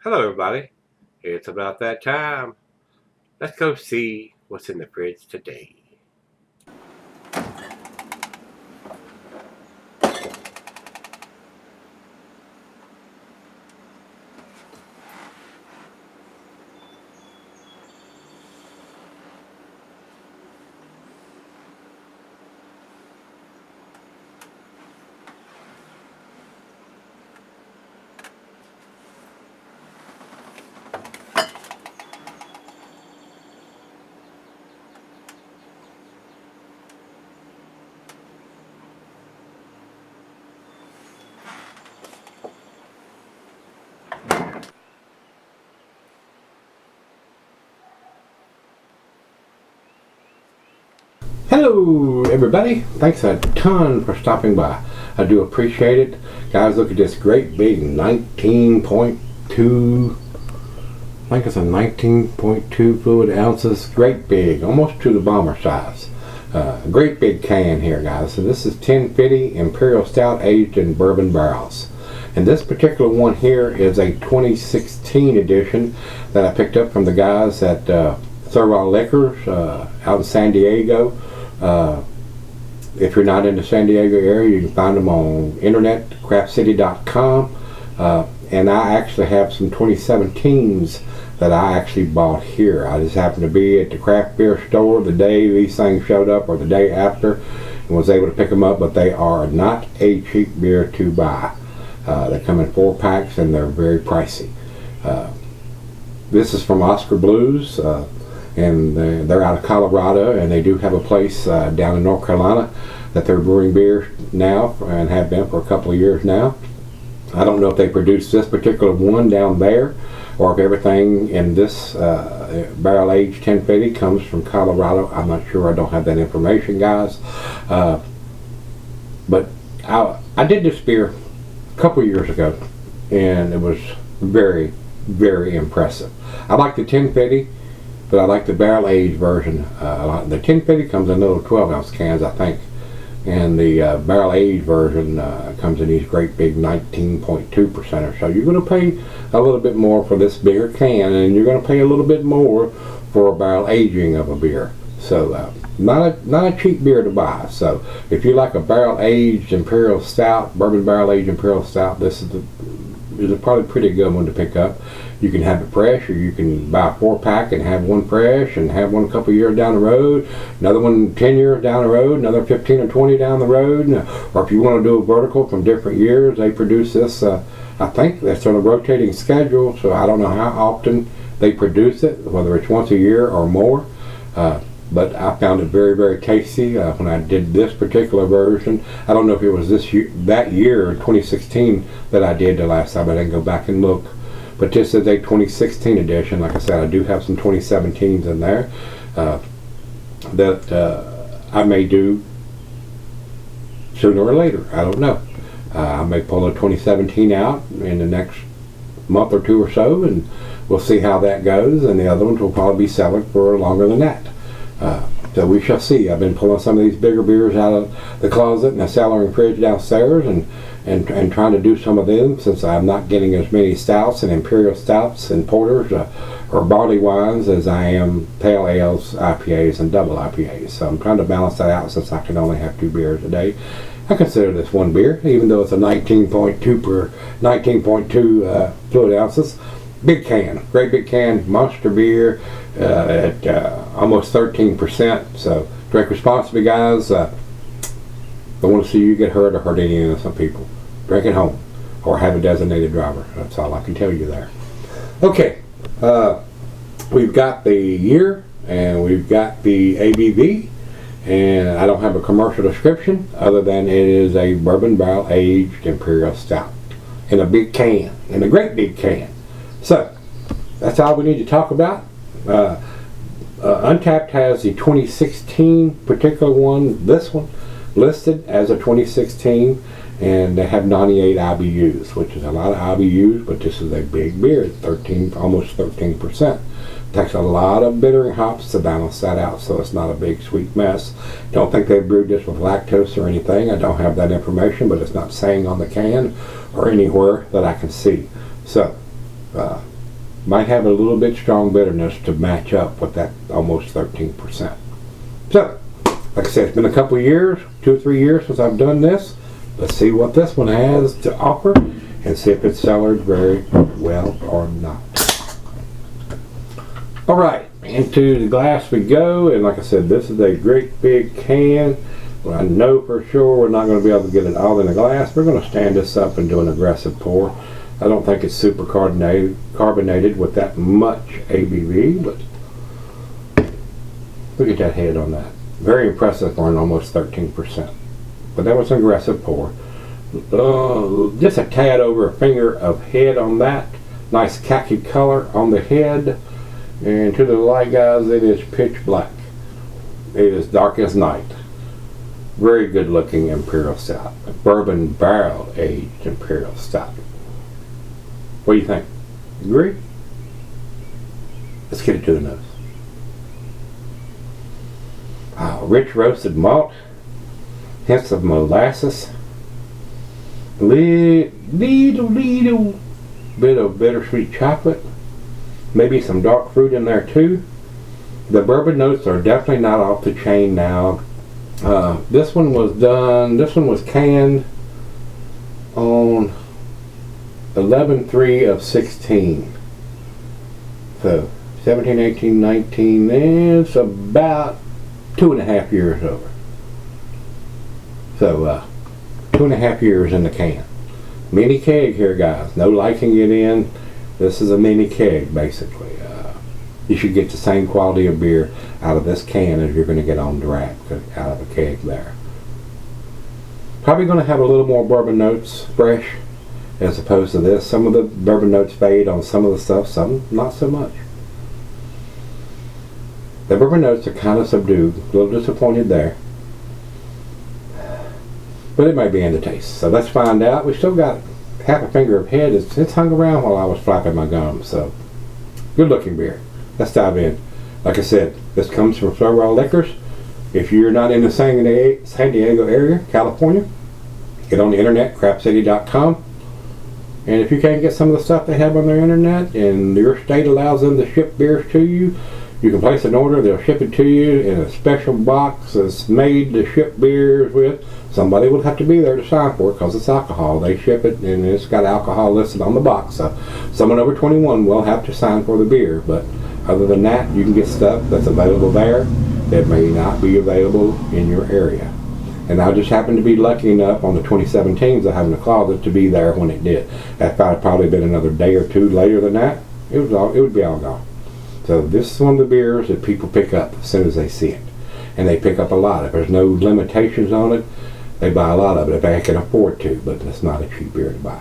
Hello everybody, it's about that time. Let's go see what's in the fridge today. Hello everybody, thanks a ton for stopping by. I do appreciate it. Guys, look at this great big 19.2, I think it's a 19.2 fluid ounces, great big, almost to the bomber size. Great big can here, guys. So this is 10 Fiddy Imperial Stout aged in bourbon barrels. And this particular one here is a 2016 edition that I picked up from the guys at Servall Liquors out in San Diego. If you're not in the San Diego area, you can find them on internet, craftcity.com. And I actually have some 2017s that I actually bought here. I just happened to be at the craft beer store the day these things showed up, or the day after, and was able to pick them up, but they are not a cheap beer to buy. They come in 4-packs and they're very pricey. This is from Oskar Blues, and they're out of Colorado, and they do have a place down in North Carolina that they're brewing beer now, and have been for a couple of years now. I don't know if they produce this particular one down there, or if everything in this barrel aged 1050 comes from Colorado. I'm not sure. I don't have that information, guys. But I did this beer a couple of years ago, and it was very, very impressive. I like the 1050, but I like the barrel aged version a lot. The 1050 comes in little 12-ounce cans, I think, and the barrel aged version comes in these great big 19.2%. So you're going to pay a little bit more for this bigger can, and you're going to pay a little bit more for a barrel aging of a beer. So not a cheap beer to buy. So if you like a barrel aged Imperial Stout, bourbon barrel aged Imperial Stout, this is a probably pretty good one to pick up. You can have it fresh, or you can buy a 4-pack and have one fresh and have one a couple years down the road, another one 10 years down the road, another 15 or 20 down the road. Or if you want to do a vertical from different years, they produce this. I think that's on a rotating schedule, so I don't know how often they produce it, whether it's once a year or more. But I found it very, very tasty when I did this particular version. I don't know if it was that year, 2016, that I did the last time. I didn't go back and look. But this is a 2016 edition. Like I said, I do have some 2017s in there that I may do sooner or later. I don't know. I may pull a 2017 out in the next month or two or so, and we'll see how that goes. And the other ones will probably be selling for longer than that. So we shall see. I've been pulling some of these bigger beers out of the closet and the cellar and fridge downstairs, and trying to do some of them, since I'm not getting as many stouts and imperial stouts and porters or barley wines as I am pale ales, IPAs, and double IPAs. So I'm trying to balance that out, since I can only have 2 beers a day. I consider this one beer, even though it's a 19.2 fluid ounces. Big can, great big can, monster beer at almost 13%. So drink responsibly, guys. Don't want to see you get hurt or hurt any of some people. Drink at home, or have a designated driver. That's all I can tell you there. Okay, we've got the year, and we've got the ABV, and I don't have a commercial description other than it is a bourbon barrel aged Imperial Stout in a big can, in a great big can. So that's all we need to talk about. Untapped has the 2016 particular one, this one, listed as a 2016, and they have 98 IBUs, which is a lot of IBUs, but this is a big beer, 13, almost 13%. It takes a lot of bittering hops to balance that out, so it's not a big sweet mess. Don't think they brewed this with lactose or anything. I don't have that information, but it's not saying on the can or anywhere that I can see. So Might have a little bit strong bitterness to match up with that almost 13%. So, like I said, it's been a couple of years, 2 or 3 years since I've done this. Let's see what this one has to offer and see if it's cellared very well or not. Alright, into the glass we go, and like I said, this is a great big can. Well, I know for sure we're not going to be able to get it all in the glass. We're going to stand this up and do an aggressive pour. I don't think it's super carbonated with that much ABV, but look at that head on that. Very impressive for an almost 13%. But that was an aggressive pour. Just a tad over a finger of head on that. Nice khaki color on the head. And to the light, guys, it is pitch black. It is dark as night. Very good looking Imperial Stout. A bourbon barrel aged Imperial Stout. What do you think? Agree? Let's get it to the nose. Rich roasted malt. Hints of molasses. Little bit of bittersweet chocolate. Maybe some dark fruit in there too. The bourbon notes are definitely not off the chain now. This one was canned on 11/3 of 16. So 17, 18, 19, it's about 2.5 years over. So 2.5 years in the can. Mini keg here, guys. No liking it in. This is a mini keg, basically. You should get the same quality of beer out of this can as you're going to get on draft out of a keg there. Probably going to have a little more bourbon notes fresh as opposed to this. Some of the bourbon notes fade on some of the stuff, some not so much. The bourbon notes are kind of subdued. A little disappointed there. But it might be in the taste. So let's find out. We still got half a finger of head. It's hung around while I was flapping my gums. So good looking beer. Let's dive in. Like I said, this comes from Servall Liquors. If you're not in the San Diego area, California, get on the internet, crapcity.com. And if you can't get some of the stuff they have on their internet and your state allows them to ship beers to you, you can place an order. They'll ship it to you in a special box that's made to ship beers with. Somebody will have to be there to sign for it because it's alcohol. They ship it and it's got alcohol listed on the box. So someone over 21 will have to sign for the beer. But other than that, you can get stuff that's available there that may not be available in your area. And I just happened to be lucky enough on the 2017s I have in the closet to be there when it did. That probably been another day or two later than that. It would be all gone. So this is one of the beers that people pick up as soon as they see it. And they pick up a lot. If there's no limitations on it, they buy a lot of it if they can afford to, but it's not a cheap beer to buy.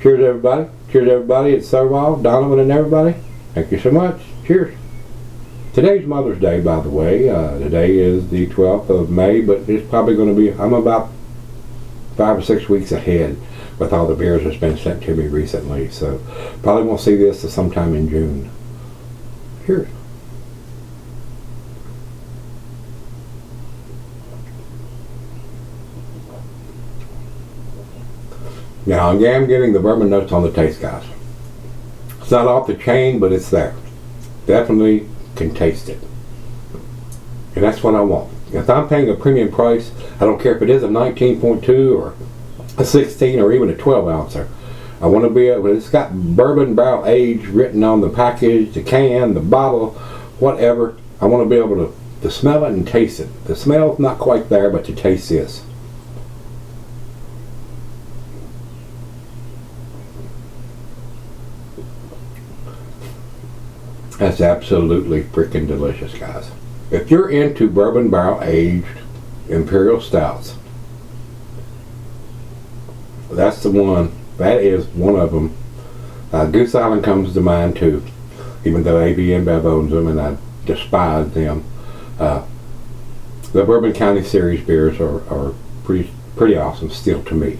Cheers everybody. Cheers everybody. It's Servall, Donovan and everybody. Thank you so much. Cheers. Today's Mother's Day, by the way. Today is the 12th of May, but it's probably going to be, I'm about 5 or 6 weeks ahead with all the beers that's been sent to me recently. So probably won't see this till sometime in June. Cheers. Now I am getting the bourbon notes on the taste, guys. It's not off the chain, but it's there. Definitely can taste it. And that's what I want. If I'm paying a premium price, I don't care if it is a 19.2 or a 16 or even a 12 ouncer. I want to be able, it's got bourbon barrel aged written on the package, the can, the bottle, whatever. I want to be able to smell it and taste it. The smell's not quite there, but to taste this. That's absolutely freaking delicious, guys. If you're into bourbon barrel aged Imperial Stouts, that's the one. That is one of them. Goose Island comes to mind too, even though AB InBev owns them and I despise them. The Bourbon County Series beers are pretty awesome still to me,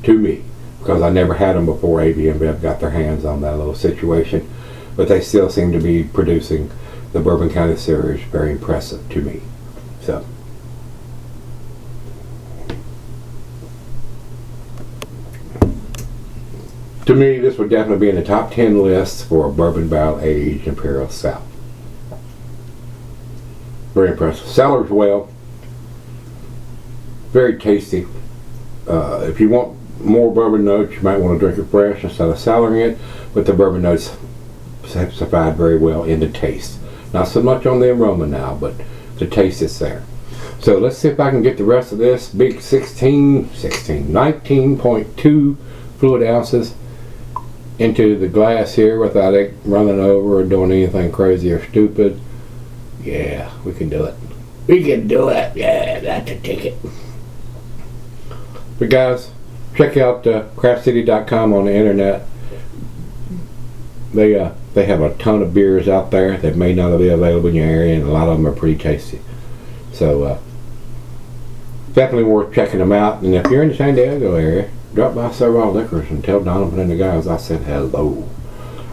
because I never had them before AB InBev got their hands on that little situation. But they still seem to be producing the Bourbon County Series very impressive to me. So, To me, this would definitely be in the top 10 list for a bourbon barrel aged Imperial Stout. Very impressive. Cellars well. Very tasty. If you want more bourbon notes, you might want to drink it fresh instead of cellaring it, but the bourbon notes have survived very well in the taste. Not so much on the aroma now, but the taste is there. So let's see if I can get the rest of this big 19.2 fluid ounces into the glass here without it running over or doing anything crazy or stupid. Yeah, we can do it. We can do it. Yeah, that's a ticket. But guys, check out craftcity.com on the internet. They have a ton of beers out there that may not be available in your area, and a lot of them are pretty tasty. So definitely worth checking them out. And if you're in the San Diego area, drop by Servall Liquors and tell Donovan and the guys I said hello.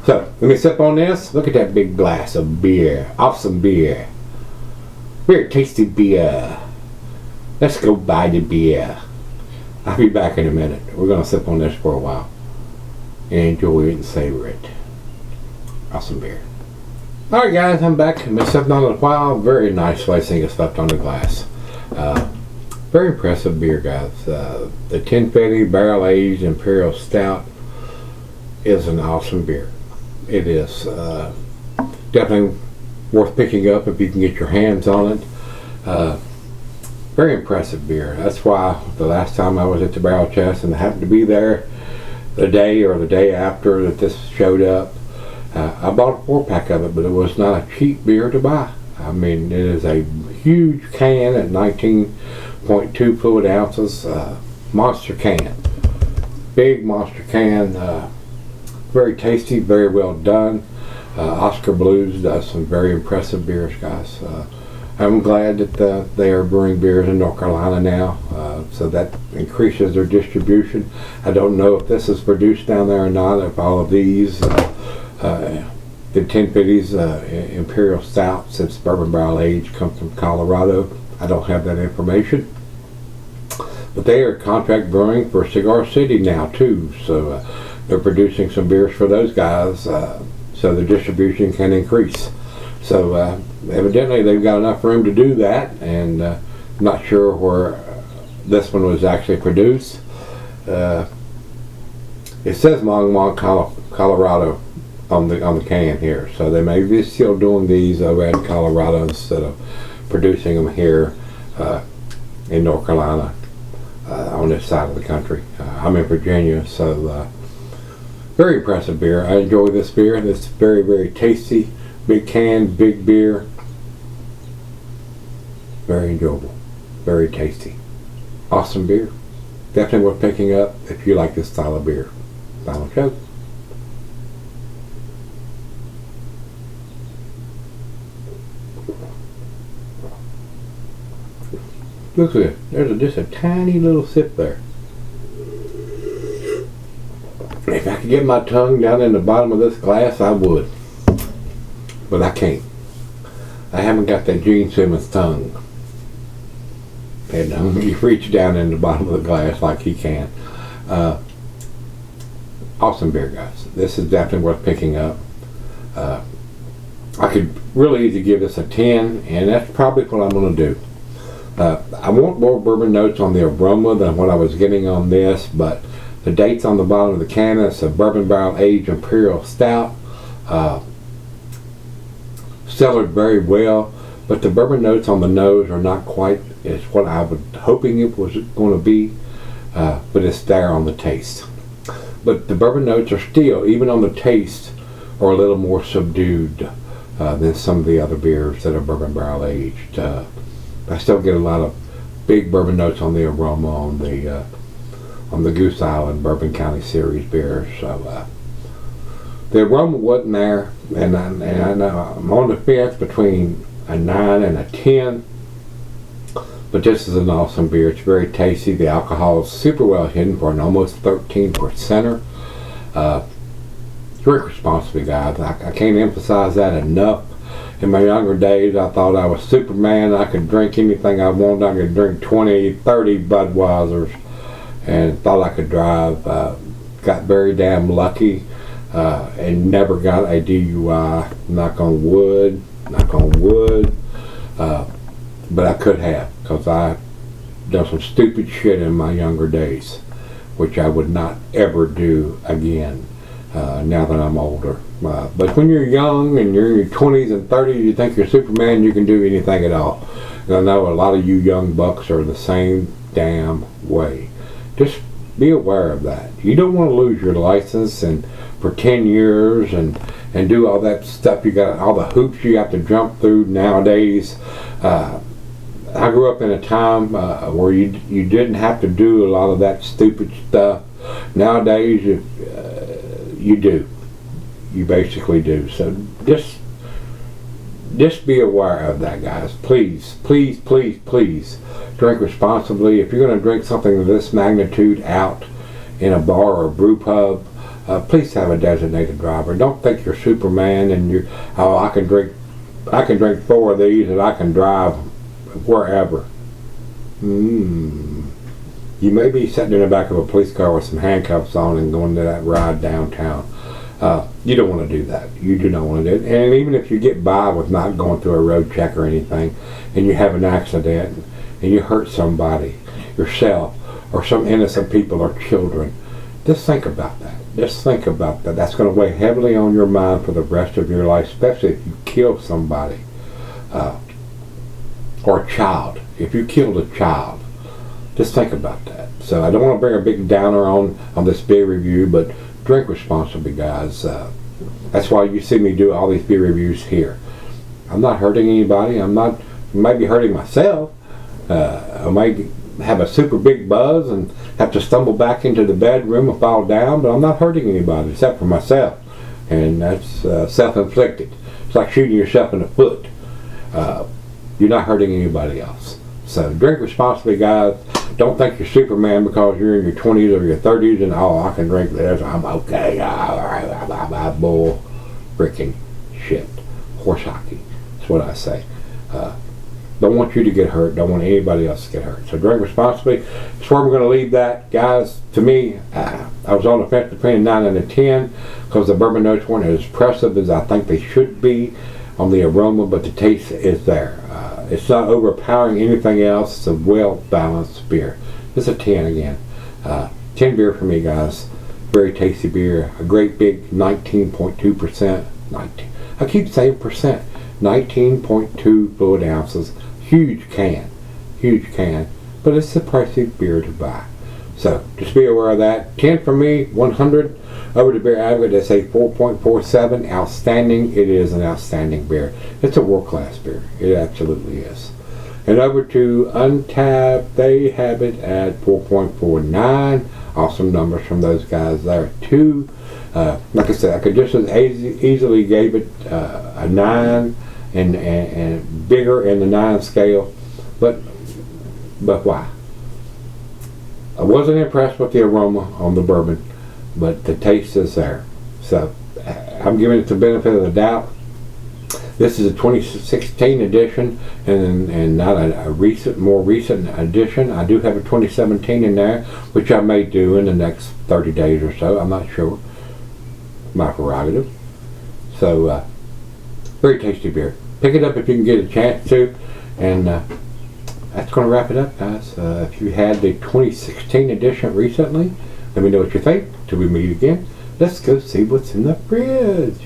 So let me sip on this. Look at that big glass of beer. Awesome beer. Very tasty beer. Let's go buy the beer. I'll be back in a minute. We're going to sip on this for a while and enjoy it and savor it. Awesome beer. Alright guys, I'm back. I've been sipping on it a while. Very nice slicing of stuff on the glass. Very impressive beer, guys. The 1050 barrel aged Imperial Stout is an awesome beer. It is definitely worth picking up if you can get your hands on it. Very impressive beer. That's why the last time I was at the Barrel Chest and I happened to be there the day or the day after that this showed up, I bought a 4-pack of it, but it was not a cheap beer to buy. I mean, it is a huge can at 19.2 fluid ounces. Monster can. Big monster can. Very tasty, very well done. Oskar Blues does some very impressive beers, guys. I'm glad that they are brewing beers in North Carolina now, so that increases their distribution. I don't know if this is produced down there or not, if all of these, the 1050s Imperial Stout, since bourbon barrel aged, come from Colorado. I don't have that information. But they are contract brewing for Cigar City now too, so they're producing some beers for those guys, so the distribution can increase. So evidently they've got enough room to do that, and I'm not sure where this one was actually produced. It says Longmont, Colorado on the can here, so they may be still doing these over in Colorado instead of producing them here in North Carolina on this side of the country. I'm in Virginia, so very impressive beer. I enjoy this beer. It's very, very tasty. Big can, big beer. Very enjoyable. Very tasty. Awesome beer. Definitely worth picking up if you like this style of beer. Final show. Look at it. There's just a tiny little sip there. If I could get my tongue down in the bottom of this glass, I would. But I can't. I haven't got that Gene Simmons tongue. And you reach down in the bottom of the glass like he can. Awesome beer, guys. This is definitely worth picking up. I could really easily give this a 10, and that's probably what I'm going to do. I want more bourbon notes on the aroma than what I was getting on this, but the dates on the bottom of the can, it's a bourbon barrel aged Imperial Stout. Cellared very well, but the bourbon notes on the nose are not quite as what I was hoping it was going to be, but it's there on the taste. But the bourbon notes are still, even on the taste, are a little more subdued than some of the other beers that are bourbon barrel aged. I still get a lot of big bourbon notes on the aroma on the Goose Island Bourbon County Series beers. So the aroma wasn't there, and I know I'm on the fence between a 9 and a 10. But this is an awesome beer. It's very tasty. The alcohol is super well hidden for an almost 13%er. Drink responsibly, guys. I can't emphasize that enough. In my younger days, I thought I was Superman. I could drink anything I wanted. I could drink 20, 30 Budweisers, and thought I could drive got very damn lucky and never got a DUI. Knock on wood, knock on wood. But I could have, because I done some stupid shit in my younger days, which I would not ever do again now that I'm older. But when you're young and you're in your 20s and 30s, you think you're Superman, you can do anything at all. And I know a lot of you young bucks are the same damn way. Just be aware of that. You don't want to lose your license and for 10 years and do all that stuff. You got all the hoops you have to jump through nowadays. I grew up in a time where you didn't have to do a lot of that stupid stuff. Nowadays, you do. You basically do. So just be aware of that, guys. Please, please, please, please drink responsibly. If you're going to drink something of this magnitude out in a bar or a brew pub, please have a designated driver. Don't think you're Superman and I can drink 4 of these and I can drive wherever. You may be sitting in the back of a police car with some handcuffs on and going to that ride downtown. You don't want to do that. You do not want to do it. And even if you get by with not going through a road check or anything, and you have an accident and you hurt somebody, yourself, or some innocent people or children, just think about that. Just think about that. That's going to weigh heavily on your mind for the rest of your life, especially if you kill somebody. Or a child. If you killed a child, just think about that. So I don't want to bring a big downer on this beer review, but drink responsibly, guys. That's why you see me do all these beer reviews here. I'm not hurting anybody. I might be hurting myself. I might have a super big buzz and have to stumble back into the bedroom and fall down, but I'm not hurting anybody except for myself. And that's self-inflicted. It's like shooting yourself in the foot. You're not hurting anybody else. So drink responsibly, guys. Don't think you're Superman because you're in your 20s or your 30s and I can drink this. I'm okay. Bull freaking shit. Horse hockey. That's what I say. Don't want you to get hurt. Don't want anybody else to get hurt. So drink responsibly. That's where we're going to leave that, guys. To me, I was on the fence between a 9 and a 10 because the bourbon notes weren't as impressive as I think they should be on the aroma, but the taste is there. It's not overpowering anything else. It's a well-balanced beer. It's a 10 again. 10 beer for me, guys. Very tasty beer. A great big 19.2%. I keep saying percent. 19.2 fluid ounces. Huge can. Huge can. But it's a pricey beer to buy. So just be aware of that. 10 for me, 100. Over to Beer Advocate, they say 4.47. Outstanding. It is an outstanding beer. It's a world-class beer. It absolutely is. And over to Untapped, they have it at 4.49. Awesome numbers from those guys there too. Like I said, I could just as easily gave it a 9 and bigger in the 9 scale. But why? I wasn't impressed with the aroma on the bourbon, but the taste is there. So I'm giving it the benefit of the doubt. This is a 2016 edition and not a more recent edition. I do have a 2017 in there, which I may do in the next 30 days or so. I'm not sure. My prerogative. So very tasty beer. Pick it up if you can get a chance to. And that's going to wrap it up, guys. If you had the 2016 edition recently, let me know what you think. Till we meet again, let's go see what's in the fridge.